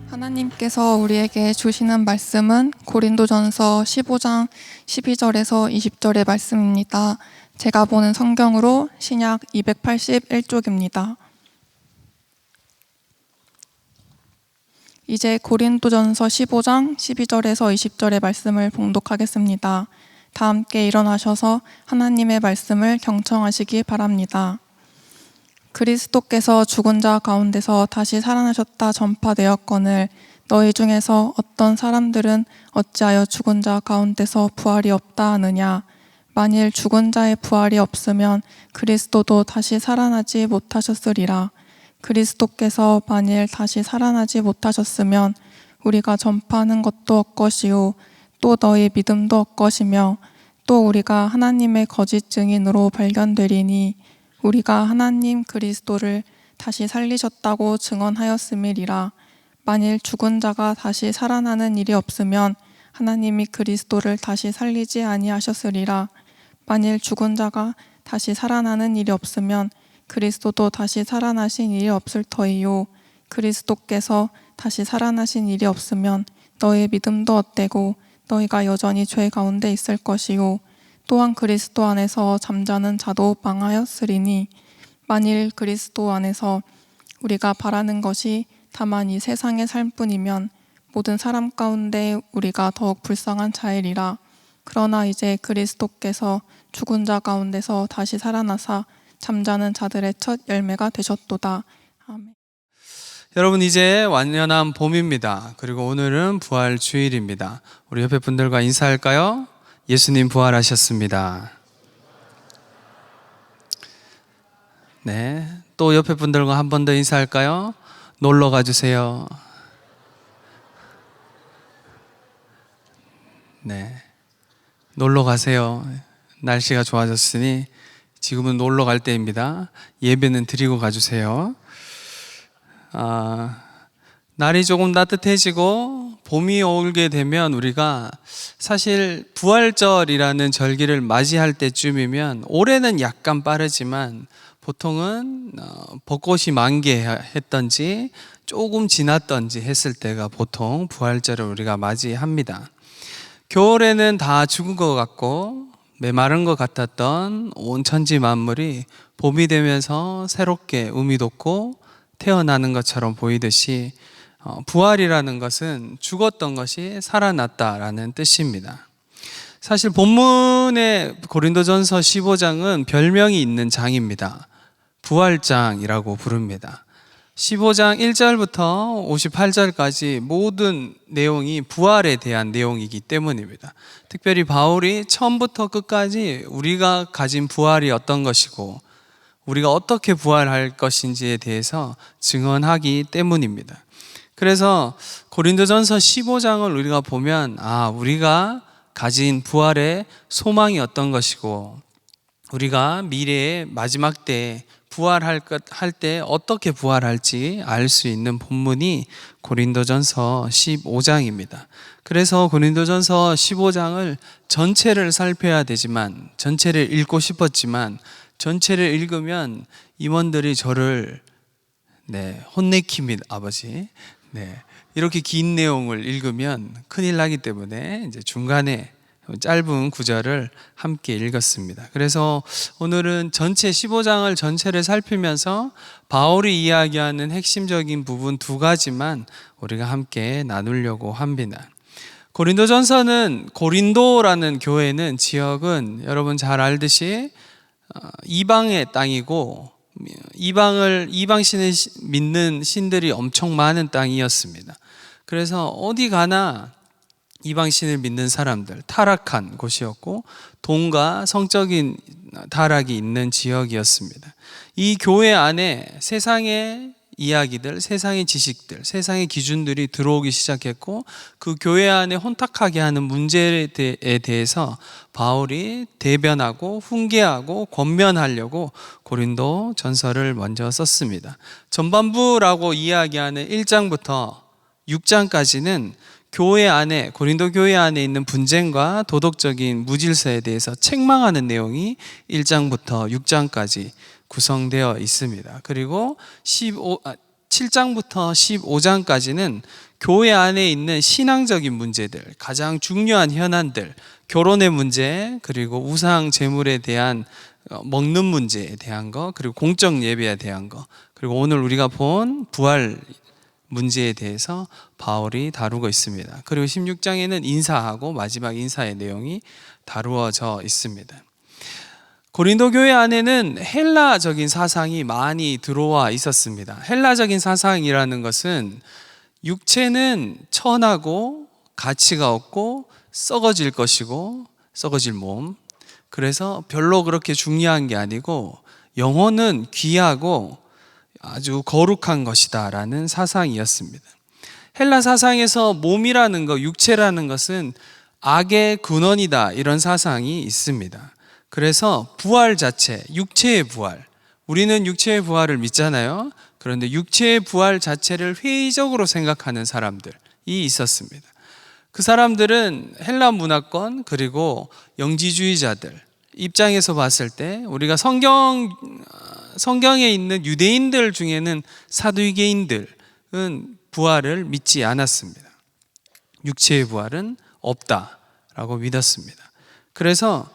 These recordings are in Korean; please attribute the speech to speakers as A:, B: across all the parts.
A: 하나님께서 우리에게 주시는 말씀은 고린도전서 15장 12절에서 20절의 말씀입니다. 제가 보는 성경으로 신약 281쪽입니다. 이제 고린도전서 15장 12절에서 20절의 말씀을 봉독하겠습니다. 다 함께 일어나셔서 하나님의 말씀을 경청하시기 바랍니다. 그리스도께서 죽은 자 가운데서 다시 살아나셨다 전파되었거늘 너희 중에서 어떤 사람들은 어찌하여 죽은 자 가운데서 부활이 없다 하느냐. 만일 죽은 자의 부활이 없으면 그리스도도 다시 살아나지 못하셨으리라. 그리스도께서 만일 다시 살아나지 못하셨으면 우리가 전파하는 것도 헛것이요 또 너희 믿음도 헛것이며 또 우리가 하나님의 거짓 증인으로 발견되리니 우리가 하나님 그리스도를 다시 살리셨다고 증언하였음이리라. 만일 죽은 자가 다시 살아나는 일이 없으면 하나님이 그리스도를 다시 살리지 아니하셨으리라. 만일 죽은 자가 다시 살아나는 일이 없으면 그리스도도 다시 살아나신 일이 없을 터이요. 그리스도께서 다시 살아나신 일이 없으면 너의 믿음도 헛되고 너희가 여전히 죄 가운데 있을 것이요. 또한 그리스도 안에서 잠자는 자도 망하였으리니 만일 그리스도 안에서 우리가 바라는 것이 다만 이 세상의 삶뿐이면 모든 사람 가운데 우리가 더욱 불쌍한 자이리라. 그러나 이제 그리스도께서 죽은 자 가운데서 다시 살아나사 잠자는 자들의 첫 열매가 되셨도다. 아멘.
B: 여러분, 이제 완연한 봄입니다. 그리고 오늘은 부활 주일입니다. 우리 옆에 분들과 인사할까요? 예수님 부활하셨습니다. 네, 또 옆에 분들과 한 번 더 인사할까요? 놀러 가주세요. 네, 놀러 가세요. 날씨가 좋아졌으니 지금은 놀러 갈 때입니다. 예배는 드리고 가주세요. 날이 조금 따뜻해지고 봄이 오게 되면 우리가 사실 부활절이라는 절기를 맞이할 때쯤이면 올해는 약간 빠르지만 보통은 벚꽃이 만개했던지 조금 지났던지 했을 때가 보통 부활절을 우리가 맞이합니다. 겨울에는 다 죽은 것 같고 메마른 것 같았던 온 천지 만물이 봄이 되면서 새롭게 음이 돋고 태어나는 것처럼 보이듯이 부활이라는 것은 죽었던 것이 살아났다라는 뜻입니다. 사실 본문의 고린도전서 15장은 별명이 있는 장입니다. 부활장이라고 부릅니다. 15장 1절부터 58절까지 모든 내용이 부활에 대한 내용이기 때문입니다. 특별히 바울이 처음부터 끝까지 우리가 가진 부활이 어떤 것이고 우리가 어떻게 부활할 것인지에 대해서 증언하기 때문입니다. 그래서 고린도전서 15장을 우리가 보면 우리가 가진 부활의 소망이 어떤 것이고 우리가 미래의 마지막 때 부활할 때 어떻게 부활할지 알 수 있는 본문이 고린도전서 15장입니다. 그래서 고린도전서 15장을 전체를 살펴야 되지만 전체를 읽고 싶었지만 전체를 읽으면 임원들이 저를 혼내킵니다. 아버지. 이렇게 긴 내용을 읽으면 큰일 나기 때문에 이제 중간에 짧은 구절을 함께 읽었습니다. 그래서 오늘은 전체 15장을 전체를 살피면서 바울이 이야기하는 핵심적인 부분 두 가지만 우리가 함께 나누려고 합니다. 고린도전서는 고린도라는 교회는 지역은 여러분 잘 알듯이 이방의 땅이고 이방신을 믿는 신들이 엄청 많은 땅이었습니다. 그래서 어디 가나 이방신을 믿는 사람들, 타락한 곳이었고 돈과 성적인 타락이 있는 지역이었습니다. 이 교회 안에 세상의 이야기들, 세상의 지식들, 세상의 기준들이 들어오기 시작했고 그 교회 안에 혼탁하게 하는 문제에 대해서 바울이 대변하고 훈계하고 권면하려고 고린도 전서를 먼저 썼습니다. 전반부라고 이야기하는 1장부터 6장까지는 교회 안에, 고린도 교회 안에 있는 분쟁과 도덕적인 무질서에 대해서 책망하는 내용이 1장부터 6장까지 구성되어 있습니다. 그리고 7장부터 15장까지는 교회 안에 있는 신앙적인 문제들, 가장 중요한 현안들, 결혼의 문제, 그리고 우상 제물에 대한 먹는 문제에 대한 거, 그리고 공적 예배에 대한 거, 그리고 오늘 우리가 본 부활 문제에 대해서 바울이 다루고 있습니다. 그리고 16장에는 인사하고 마지막 인사의 내용이 다루어져 있습니다. 고린도 교회 안에는 헬라적인 사상이 많이 들어와 있었습니다. 헬라적인 사상이라는 것은 육체는 천하고 가치가 없고 썩어질 것이고 썩어질 몸, 그래서 별로 그렇게 중요한 게 아니고 영혼은 귀하고 아주 거룩한 것이다 라는 사상이었습니다. 헬라 사상에서 몸이라는 것, 육체라는 것은 악의 근원이다, 이런 사상이 있습니다. 그래서 부활 자체, 육체의 부활, 우리는 육체의 부활을 믿잖아요. 그런데 육체의 부활 자체를 회의적으로 생각하는 사람들이 있었습니다. 그 사람들은 헬라 문화권 그리고 영지주의자들 입장에서 봤을 때 우리가 성경에 있는 유대인들 중에는 사두개인들은 부활을 믿지 않았습니다. 육체의 부활은 없다라고 믿었습니다. 그래서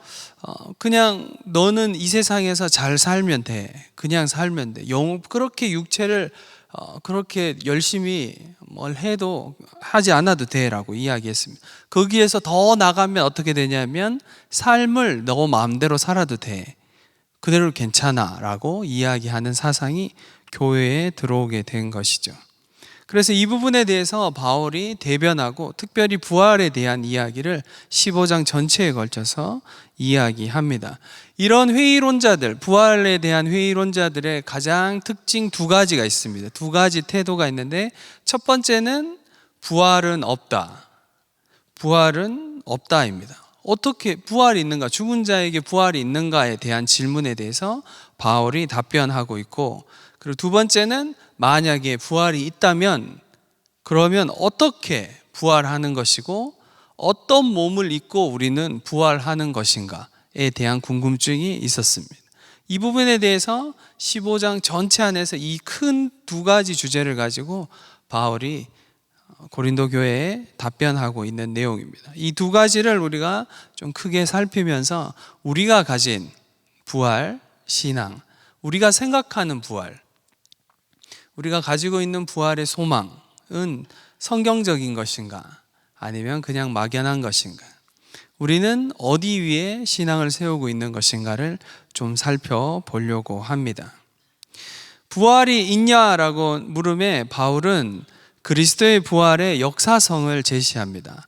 B: 그냥 너는 이 세상에서 잘 살면 돼. 그냥 살면 돼. 그렇게 육체를 그렇게 열심히 뭘 해도 하지 않아도 돼라고 이야기했습니다. 거기에서 더 나가면 어떻게 되냐면 삶을 너 마음대로 살아도 돼. 그대로 괜찮아 라고 이야기하는 사상이 교회에 들어오게 된 것이죠. 그래서 이 부분에 대해서 바울이 대변하고 특별히 부활에 대한 이야기를 15장 전체에 걸쳐서 이야기합니다. 이런 회의론자들, 부활에 대한 회의론자들의 가장 특징 두 가지가 있습니다. 두 가지 태도가 있는데 첫 번째는 부활은 없다. 부활은 없다입니다. 어떻게 부활이 있는가, 죽은 자에게 부활이 있는가에 대한 질문에 대해서 바울이 답변하고 있고, 그리고 두 번째는 만약에 부활이 있다면 그러면 어떻게 부활하는 것이고 어떤 몸을 입고 우리는 부활하는 것인가에 대한 궁금증이 있었습니다. 이 부분에 대해서 15장 전체 안에서 이 큰 두 가지 주제를 가지고 바울이 고린도 교회에 답변하고 있는 내용입니다. 이 두 가지를 우리가 좀 크게 살피면서 우리가 가진 부활, 신앙, 우리가 생각하는 부활, 우리가 가지고 있는 부활의 소망은 성경적인 것인가 아니면 그냥 막연한 것인가, 우리는 어디 위에 신앙을 세우고 있는 것인가를 좀 살펴보려고 합니다. 부활이 있냐라고 물음에 바울은 그리스도의 부활의 역사성을 제시합니다.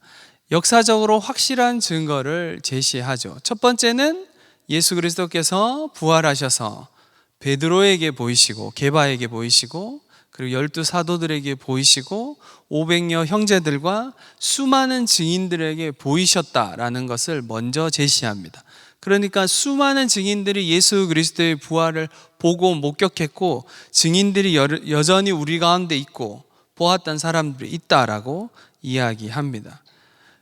B: 역사적으로 확실한 증거를 제시하죠. 첫 번째는 예수 그리스도께서 부활하셔서 베드로에게 보이시고 게바에게 보이시고 그리고 12 사도들에게 보이시고 500여 형제들과 수많은 증인들에게 보이셨다라는 것을 먼저 제시합니다. 그러니까 수많은 증인들이 예수 그리스도의 부활을 보고 목격했고 증인들이 여전히 우리 가운데 있고 보았던 사람들이 있다라고 이야기합니다.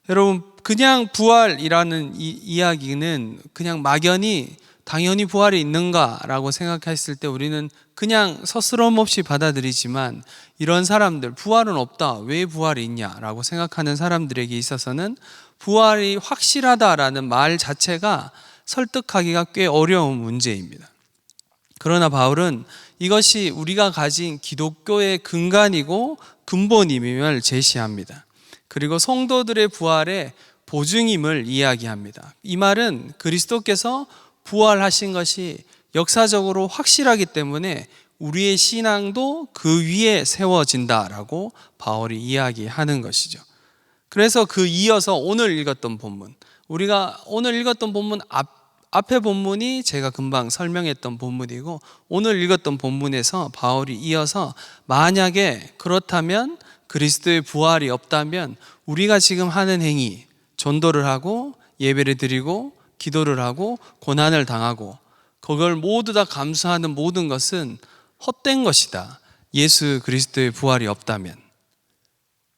B: 여러분, 그냥 부활이라는 이야기는 그냥 막연히 당연히 부활이 있는가라고 생각했을 때 우리는 그냥 서스럼 없이 받아들이지만, 이런 사람들, 부활은 없다, 왜 부활이 있냐라고 생각하는 사람들에게 있어서는 부활이 확실하다라는 말 자체가 설득하기가 꽤 어려운 문제입니다. 그러나 바울은 이것이 우리가 가진 기독교의 근간이고 근본임을 제시합니다. 그리고 성도들의 부활의 보증임을 이야기합니다. 이 말은 그리스도께서 부활하신 것이 역사적으로 확실하기 때문에 우리의 신앙도 그 위에 세워진다라고 바울이 이야기하는 것이죠. 그래서 그 이어서 오늘 읽었던 본문, 우리가 오늘 읽었던 본문 앞에 본문이 제가 금방 설명했던 본문이고, 오늘 읽었던 본문에서 바울이 이어서 만약에 그렇다면 그리스도의 부활이 없다면 우리가 지금 하는 행위, 전도를 하고 예배를 드리고 기도를 하고 고난을 당하고 그걸 모두 다 감수하는 모든 것은 헛된 것이다, 예수 그리스도의 부활이 없다면.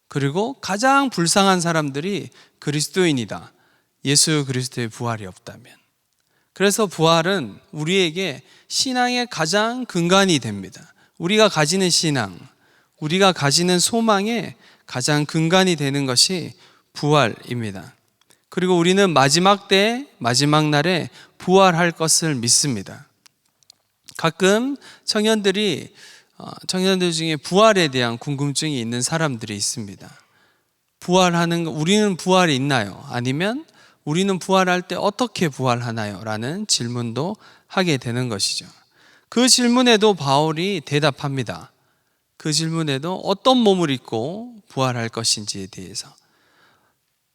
B: 그리고 가장 불쌍한 사람들이 그리스도인이다, 예수 그리스도의 부활이 없다면. 그래서 부활은 우리에게 신앙의 가장 근간이 됩니다. 우리가 가지는 신앙, 우리가 가지는 소망의 가장 근간이 되는 것이 부활입니다. 그리고 우리는 마지막 때, 마지막 날에 부활할 것을 믿습니다. 가끔 청년들 중에 부활에 대한 궁금증이 있는 사람들이 있습니다. 우리는 부활이 있나요? 아니면 우리는 부활할 때 어떻게 부활하나요? 라는 질문도 하게 되는 것이죠. 그 질문에도 바울이 대답합니다. 그 질문에도 어떤 몸을 입고 부활할 것인지에 대해서.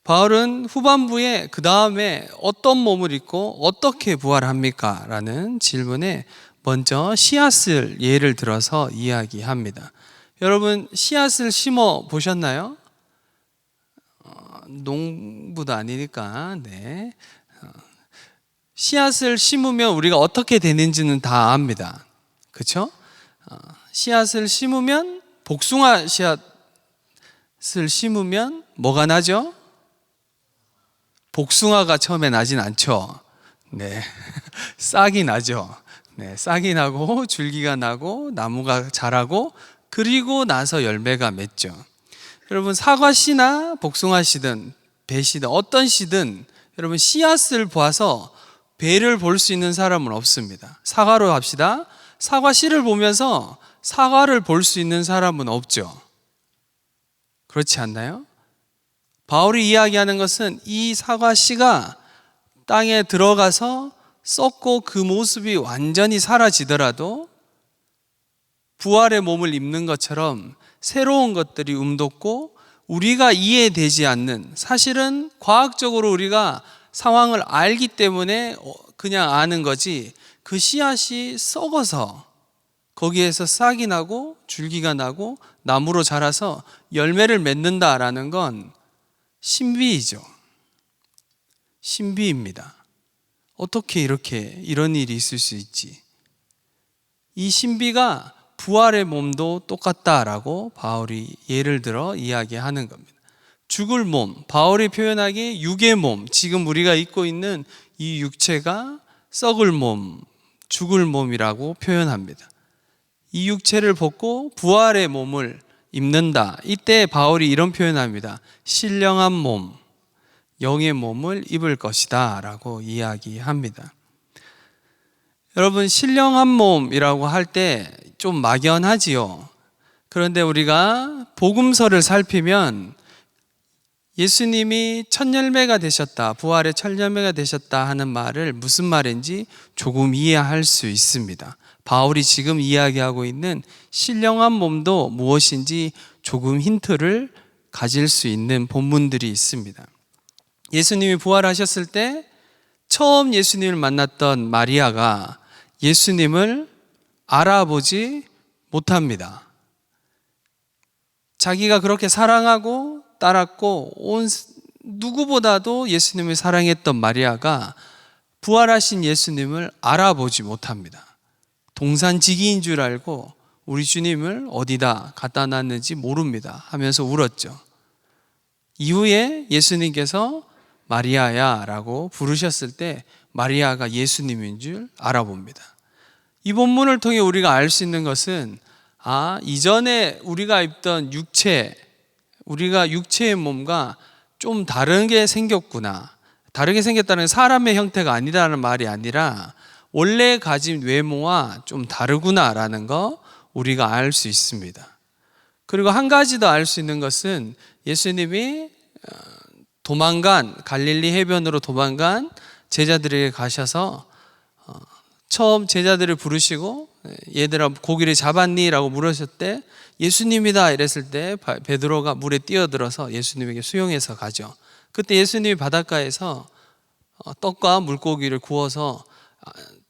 B: 바울은 후반부에 그 다음에 어떤 몸을 입고 어떻게 부활합니까? 라는 질문에 먼저 씨앗을 예를 들어서 이야기합니다. 여러분, 씨앗을 심어 보셨나요? 농부도 아니니까. 네. 씨앗을 심으면 우리가 어떻게 되는지는 다 압니다. 그렇죠? 씨앗을 심으면, 복숭아 씨앗을 심으면 뭐가 나죠? 복숭아가 처음에 나진 않죠. 네. 싹이 나죠. 네. 싹이 나고 줄기가 나고 나무가 자라고 그리고 나서 열매가 맺죠. 여러분, 사과 씨나 복숭아 씨든 배 씨든 어떤 씨든 여러분 씨앗을 봐서 배를 볼 수 있는 사람은 없습니다. 사과로 합시다. 사과 씨를 보면서 사과를 볼 수 있는 사람은 없죠. 그렇지 않나요? 바울이 이야기하는 것은 이 사과 씨가 땅에 들어가서 썩고 그 모습이 완전히 사라지더라도 부활의 몸을 입는 것처럼 새로운 것들이 움돋고 우리가 이해되지 않는, 사실은 과학적으로 우리가 상황을 알기 때문에 그냥 아는 거지, 그 씨앗이 썩어서 거기에서 싹이 나고 줄기가 나고 나무로 자라서 열매를 맺는다라는 건 신비이죠. 신비입니다. 어떻게 이런 일이 있을 수 있지? 이 신비가 부활의 몸도 똑같다라고 바울이 예를 들어 이야기하는 겁니다. 죽을 몸, 바울이 표현하기에 육의 몸, 지금 우리가 입고 있는 이 육체가 썩을 몸, 죽을 몸이라고 표현합니다. 이 육체를 벗고 부활의 몸을 입는다. 이때 바울이 이런 표현합니다. 신령한 몸, 영의 몸을 입을 것이다 라고 이야기합니다. 여러분, 신령한 몸이라고 할 때 좀 막연하지요. 그런데 우리가 복음서를 살피면 예수님이 첫 열매가 되셨다, 부활의 첫 열매가 되셨다 하는 말을 무슨 말인지 조금 이해할 수 있습니다. 바울이 지금 이야기하고 있는 신령한 몸도 무엇인지 조금 힌트를 가질 수 있는 본문들이 있습니다. 예수님이 부활하셨을 때 처음 예수님을 만났던 마리아가 예수님을 알아보지 못합니다. 자기가 그렇게 사랑하고 따랐고 누구보다도 예수님을 사랑했던 마리아가 부활하신 예수님을 알아보지 못합니다. 동산지기인 줄 알고 우리 주님을 어디다 갖다 놨는지 모릅니다 하면서 울었죠. 이후에 예수님께서 마리아야 라고 부르셨을 때 마리아가 예수님인 줄 알아봅니다. 이 본문을 통해 우리가 알 수 있는 것은 이전에 우리가 입던 우리가 육체의 몸과 좀 다르게 생겼구나. 다르게 생겼다는 사람의 형태가 아니라는 말이 아니라 원래 가진 외모와 좀 다르구나라는 거 우리가 알 수 있습니다. 그리고 한 가지 더 알 수 있는 것은 예수님이 갈릴리 해변으로 도망간 제자들에게 가셔서 처음 제자들을 부르시고 얘들아 고기를 잡았니? 라고 물으셨을 때 예수님이다 이랬을 때 베드로가 물에 뛰어들어서 예수님에게 수용해서 가죠. 그때 예수님이 바닷가에서 떡과 물고기를 구워서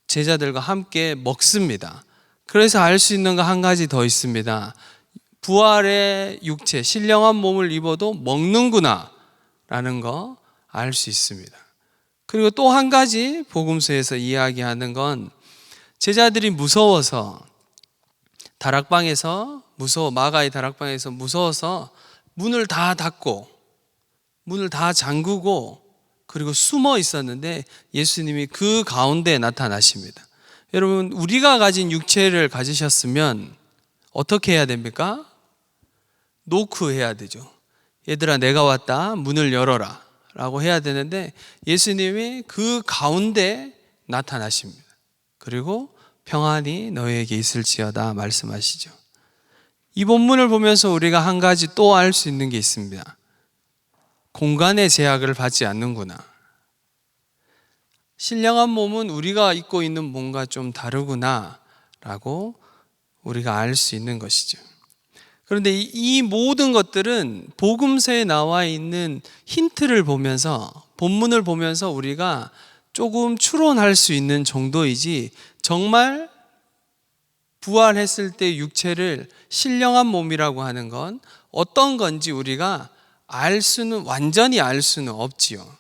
B: 제자들과 함께 먹습니다. 그래서 알 수 있는 거 한 가지 더 있습니다. 부활의 육체, 신령한 몸을 입어도 먹는구나 라는 거 알 수 있습니다. 그리고 또 한 가지 복음서에서 이야기하는 건 제자들이 무서워서 마가의 다락방에서 무서워서 문을 다 닫고 문을 다 잠그고 그리고 숨어 있었는데 예수님이 그 가운데 나타나십니다. 여러분, 우리가 가진 육체를 가지셨으면 어떻게 해야 됩니까? 노크해야 되죠. 얘들아 내가 왔다, 문을 열어라 라고 해야 되는데 예수님이 그 가운데 나타나십니다. 그리고 평안이 너희에게 있을지어다 말씀하시죠. 이 본문을 보면서 우리가 한 가지 또 알 수 있는 게 있습니다. 공간의 제약을 받지 않는구나. 신령한 몸은 우리가 입고 있는 몸과 좀 다르구나 라고 우리가 알 수 있는 것이죠. 그런데 이 모든 것들은 복음서에 나와 있는 힌트를 보면서, 본문을 보면서 우리가 조금 추론할 수 있는 정도이지, 정말 부활했을 때 육체를 신령한 몸이라고 하는 건 어떤 건지 우리가 완전히 알 수는 없지요.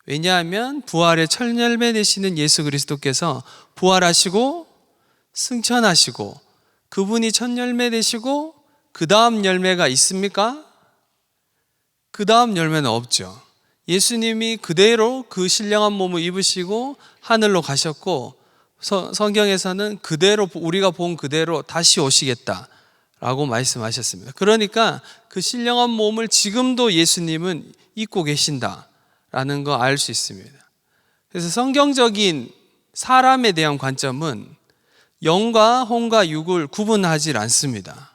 B: 왜냐하면 부활의 첫 열매 되시는 예수 그리스도께서 부활하시고 승천하시고 그분이 첫 열매 되시고 그 다음 열매가 있습니까? 그 다음 열매는 없죠. 예수님이 그대로 그 신령한 몸을 입으시고 하늘로 가셨고 성경에서는 그대로 우리가 본 그대로 다시 오시겠다라고 말씀하셨습니다. 그러니까 그 신령한 몸을 지금도 예수님은 입고 계신다라는 거 알 수 있습니다. 그래서 성경적인 사람에 대한 관점은 영과 혼과 육을 구분하지 않습니다.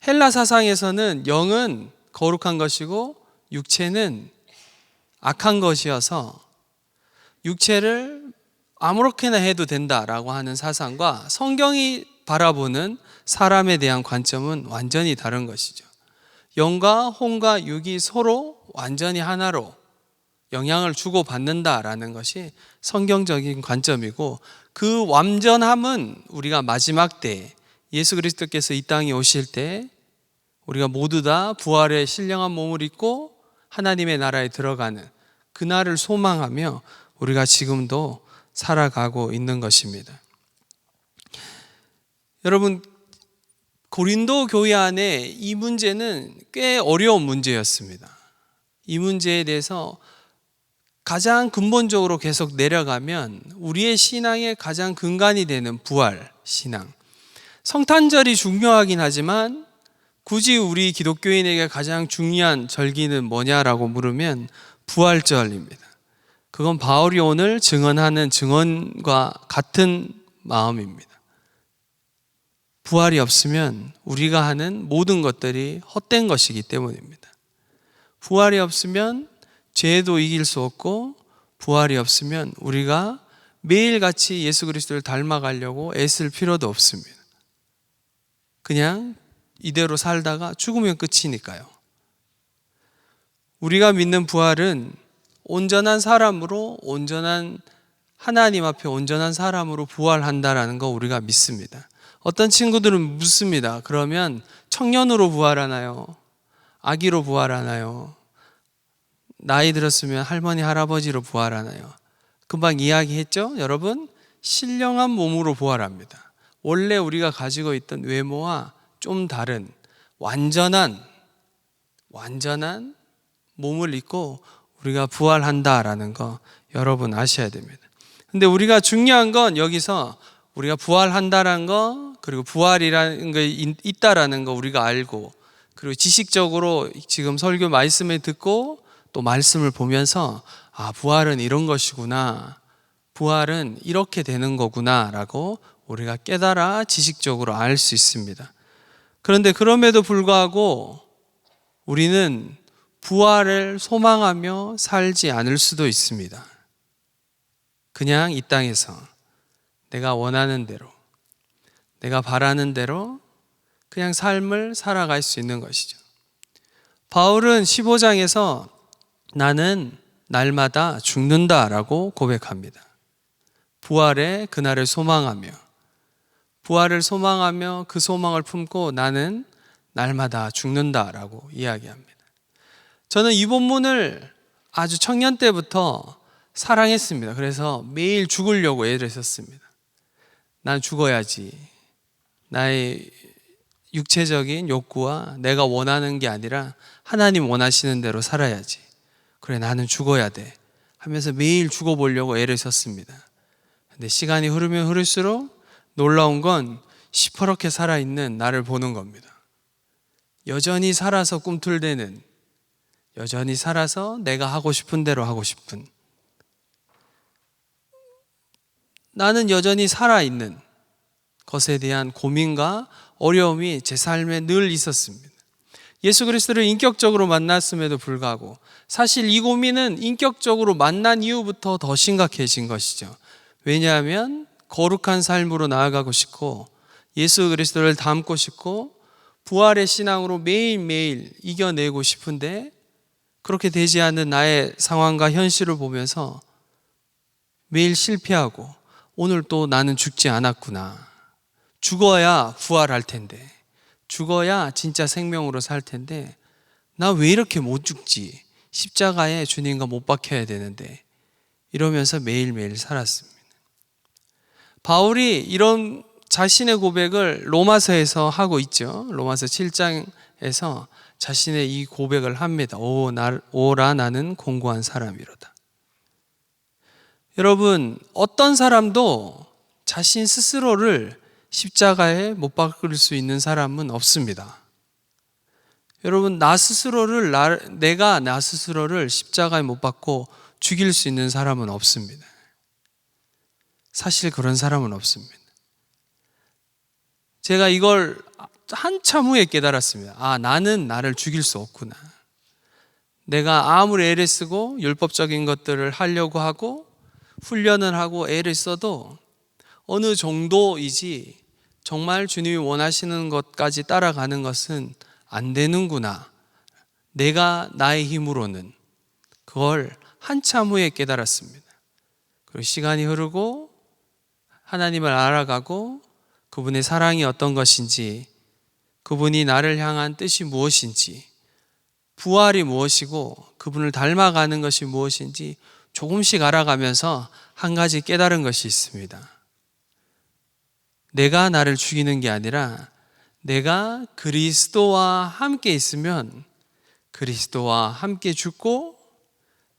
B: 헬라 사상에서는 영은 거룩한 것이고 육체는 악한 것이어서 육체를 아무렇게나 해도 된다라고 하는 사상과 성경이 바라보는 사람에 대한 관점은 완전히 다른 것이죠. 영과 혼과 육이 서로 완전히 하나로 영향을 주고받는다라는 것이 성경적인 관점이고, 그 완전함은 우리가 마지막 때 예수 그리스도께서 이 땅에 오실 때 우리가 모두 다 부활의 신령한 몸을 입고 하나님의 나라에 들어가는 그날을 소망하며 우리가 지금도 살아가고 있는 것입니다. 여러분, 고린도 교회 안에 이 문제는 꽤 어려운 문제였습니다. 이 문제에 대해서 가장 근본적으로 계속 내려가면 우리의 신앙의 가장 근간이 되는 부활 신앙, 성탄절이 중요하긴 하지만 굳이 우리 기독교인에게 가장 중요한 절기는 뭐냐라고 물으면 부활절입니다. 그건 바울이 오늘 증언하는 증언과 같은 마음입니다. 부활이 없으면 우리가 하는 모든 것들이 헛된 것이기 때문입니다. 부활이 없으면 죄도 이길 수 없고, 부활이 없으면 우리가 매일같이 예수 그리스도를 닮아가려고 애쓸 필요도 없습니다. 그냥 이대로 살다가 죽으면 끝이니까요. 우리가 믿는 부활은 온전한 사람으로, 온전한 하나님 앞에 온전한 사람으로 부활한다라는 거 우리가 믿습니다. 어떤 친구들은 묻습니다. 그러면 청년으로 부활하나요? 아기로 부활하나요? 나이 들었으면 할머니, 할아버지로 부활하나요? 금방 이야기했죠? 여러분, 신령한 몸으로 부활합니다. 원래 우리가 가지고 있던 외모와 좀 다른 완전한 몸을 입고 우리가 부활한다라는 거 여러분 아셔야 됩니다. 근데 우리가 중요한 건 여기서 우리가 부활한다라는 거, 그리고 부활이라는 게 있다라는 거 우리가 알고, 그리고 지식적으로 지금 설교 말씀을 듣고 또 말씀을 보면서 부활은 이런 것이구나, 부활은 이렇게 되는 거구나 라고 우리가 깨달아 지식적으로 알 수 있습니다. 그런데 그럼에도 불구하고 우리는 부활을 소망하며 살지 않을 수도 있습니다. 그냥 이 땅에서 내가 원하는 대로, 내가 바라는 대로 그냥 삶을 살아갈 수 있는 것이죠. 바울은 15장에서 나는 날마다 죽는다라고 고백합니다. 부활의 그날을 소망하며, 부활을 소망하며 그 소망을 품고 나는 날마다 죽는다라고 이야기합니다. 저는 이 본문을 아주 청년 때부터 사랑했습니다. 그래서 매일 죽으려고 애를 썼습니다. 난 죽어야지. 나의 육체적인 욕구와 내가 원하는 게 아니라 하나님 원하시는 대로 살아야지. 그래, 나는 죽어야 돼 하면서 매일 죽어보려고 애를 썼습니다. 근데 시간이 흐르면 흐를수록 놀라운 건 시퍼렇게 살아있는 나를 보는 겁니다. 여전히 살아서 꿈틀대는 여전히 살아서 내가 하고 싶은 대로 하고 싶은, 나는 여전히 살아있는 것에 대한 고민과 어려움이 제 삶에 늘 있었습니다. 예수 그리스도를 인격적으로 만났음에도 불구하고 사실 이 고민은 인격적으로 만난 이후부터 더 심각해진 것이죠. 왜냐하면 거룩한 삶으로 나아가고 싶고 예수 그리스도를 닮고 싶고 부활의 신앙으로 매일매일 이겨내고 싶은데 그렇게 되지 않는 나의 상황과 현실을 보면서 매일 실패하고 오늘 또 나는 죽지 않았구나. 죽어야 부활할 텐데, 죽어야 진짜 생명으로 살 텐데 나 왜 이렇게 못 죽지? 십자가에 주님과 못 박혀야 되는데, 이러면서 매일매일 살았습니다. 바울이 이런 자신의 고백을 로마서에서 하고 있죠. 로마서 7장에서 자신의 이 고백을 합니다. 오라 나는 공고한 사람이로다. 여러분, 어떤 사람도 자신 스스로를 십자가에 못 박을 수 있는 사람은 없습니다. 여러분, 내가 나 스스로를 십자가에 못 박고 죽일 수 있는 사람은 없습니다. 사실 그런 사람은 없습니다. 제가 이걸 한참 후에 깨달았습니다. 아, 나는 나를 죽일 수 없구나. 내가 아무리 애를 쓰고 율법적인 것들을 하려고 하고 훈련을 하고 애를 써도 어느 정도이지 정말 주님이 원하시는 것까지 따라가는 것은 안 되는구나. 내가 나의 힘으로는. 그걸 한참 후에 깨달았습니다. 그리고 시간이 흐르고 하나님을 알아가고 그분의 사랑이 어떤 것인지, 그분이 나를 향한 뜻이 무엇인지, 부활이 무엇이고 그분을 닮아가는 것이 무엇인지 조금씩 알아가면서 한 가지 깨달은 것이 있습니다. 내가 나를 죽이는 게 아니라 내가 그리스도와 함께 있으면 그리스도와 함께 죽고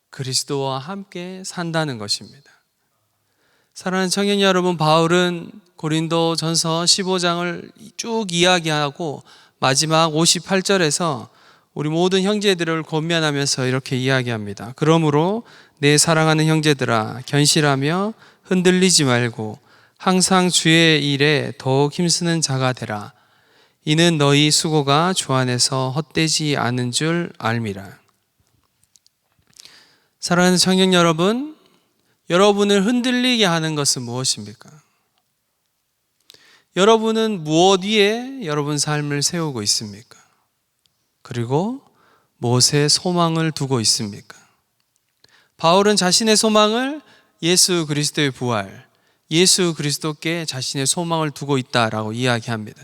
B: 그리스도와 함께 산다는 것입니다. 사랑하는 청년 여러분, 바울은 고린도 전서 15장을 쭉 이야기하고 마지막 58절에서 우리 모든 형제들을 권면하면서 이렇게 이야기합니다. 그러므로 내 사랑하는 형제들아, 견실하며 흔들리지 말고 항상 주의 일에 더욱 힘쓰는 자가 되라. 이는 너희 수고가 주 안에서 헛되지 않은 줄 알미라. 사랑하는 청년 여러분, 여러분을 흔들리게 하는 것은 무엇입니까? 여러분은 무엇 위에 여러분 삶을 세우고 있습니까? 그리고 무엇에 소망을 두고 있습니까? 바울은 자신의 소망을 예수 그리스도의 부활, 예수 그리스도께 자신의 소망을 두고 있다라고 이야기합니다.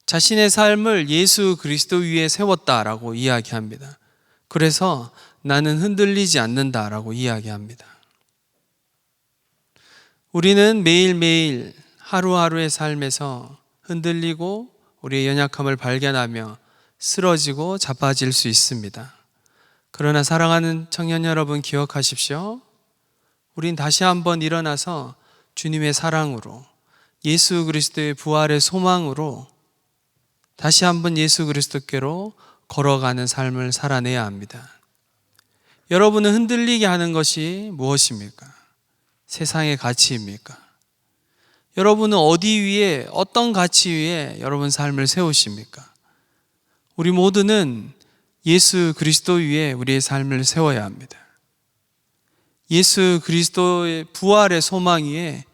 B: 자신의 삶을 예수 그리스도 위에 세웠다라고 이야기합니다. 그래서 나는 흔들리지 않는다라고 이야기합니다. 우리는 매일매일 하루하루의 삶에서 흔들리고 우리의 연약함을 발견하며 쓰러지고 자빠질 수 있습니다. 그러나 사랑하는 청년 여러분, 기억하십시오. 우린 다시 한번 일어나서 주님의 사랑으로, 예수 그리스도의 부활의 소망으로 다시 한번 예수 그리스도께로 걸어가는 삶을 살아내야 합니다. 여러분을 흔들리게 하는 것이 무엇입니까? 세상의 가치입니까? 여러분은 어디 위에, 어떤 가치 위에 여러분 삶을 세우십니까? 우리 모두는 예수 그리스도 위에 우리의 삶을 세워야 합니다. 예수 그리스도의 부활의 소망 위에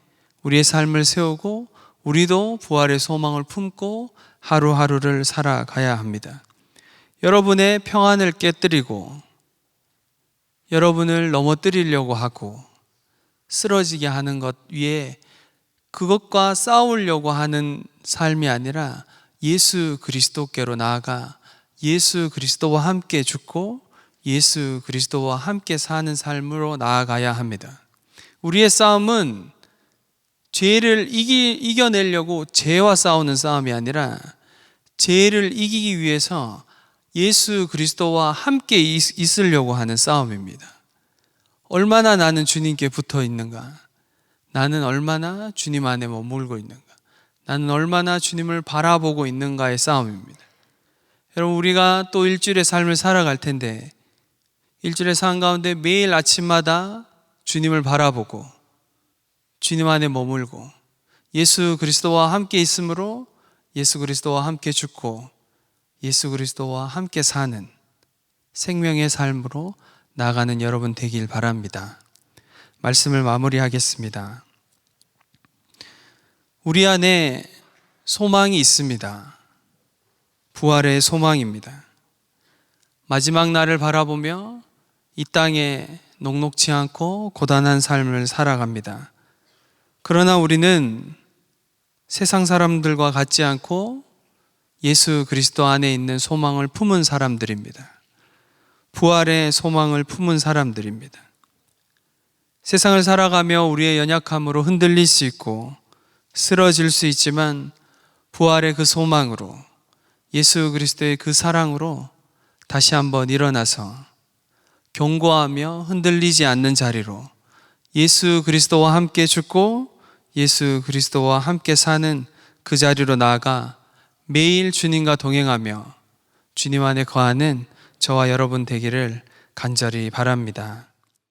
B: 우리의 삶을 세우고 우리도 부활의 소망을 품고 하루하루를 살아가야 합니다. 여러분의 평안을 깨뜨리고 여러분을 넘어뜨리려고 하고 쓰러지게 하는 것 위에 그것과 싸우려고 하는 삶이 아니라 예수 그리스도께로 나아가 예수 그리스도와 함께 죽고 예수 그리스도와 함께 사는 삶으로 나아가야 합니다. 우리의 싸움은 죄를 이겨내려고 죄와 싸우는 싸움이 아니라 죄를 이기기 위해서 예수 그리스도와 함께 있으려고 하는 싸움입니다. 얼마나 나는 주님께 붙어 있는가? 나는 얼마나 주님 안에 머물고 있는가? 나는 얼마나 주님을 바라보고 있는가의 싸움입니다. 여러분, 우리가 또 일주일의 삶을 살아갈 텐데 일주일의 삶 가운데 매일 아침마다 주님을 바라보고 주님 안에 머물고 예수 그리스도와 함께 있으므로 예수 그리스도와 함께 죽고 예수 그리스도와 함께 사는 생명의 삶으로 나아가는 여러분 되길 바랍니다. 말씀을 마무리하겠습니다. 우리 안에 소망이 있습니다. 부활의 소망입니다. 마지막 날을 바라보며 이 땅에 녹록지 않고 고단한 삶을 살아갑니다. 그러나 우리는 세상 사람들과 같지 않고 예수 그리스도 안에 있는 소망을 품은 사람들입니다. 부활의 소망을 품은 사람들입니다. 세상을 살아가며 우리의 연약함으로 흔들릴 수 있고 쓰러질 수 있지만 부활의 그 소망으로 예수 그리스도의 그 사랑으로 다시 한번 일어나서 견고하며 흔들리지 않는 자리로 예수 그리스도와 함께 죽고 예수 그리스도와 함께 사는 그 자리로 나아가 매일 주님과 동행하며 주님 안에 거하는 저와 여러분 되기를 간절히 바랍니다.